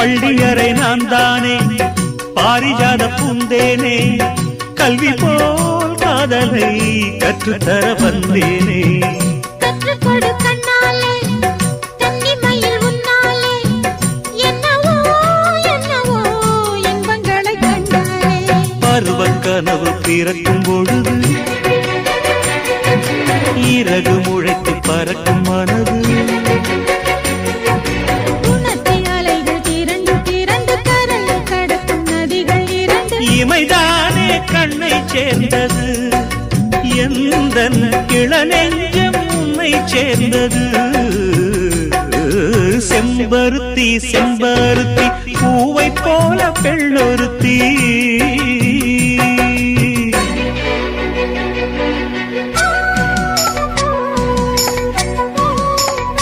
பள்ளியறை நான் தானே பாரிஜாத பூந்தேனே கல்வி போல் காதலை கற்றுத்தர வந்தேனே கற்றுக்கொடு கண்ணாலே தன்னிமையில் உன்னாலே என்னவோ என்னவோ இன்பங்களை கண்டாலே பருவக் கனவு பிறக்கும் பொழுது இறகு முளைத்து பறக்கும் மனது இமைதானே கண்ணை சேர்ந்தது எந்தன் இளநெஞ்சம் உன்னை சேர்ந்தது செம்பருத்தி செம்பருத்தி பூவை போல பெண்ணொருத்தி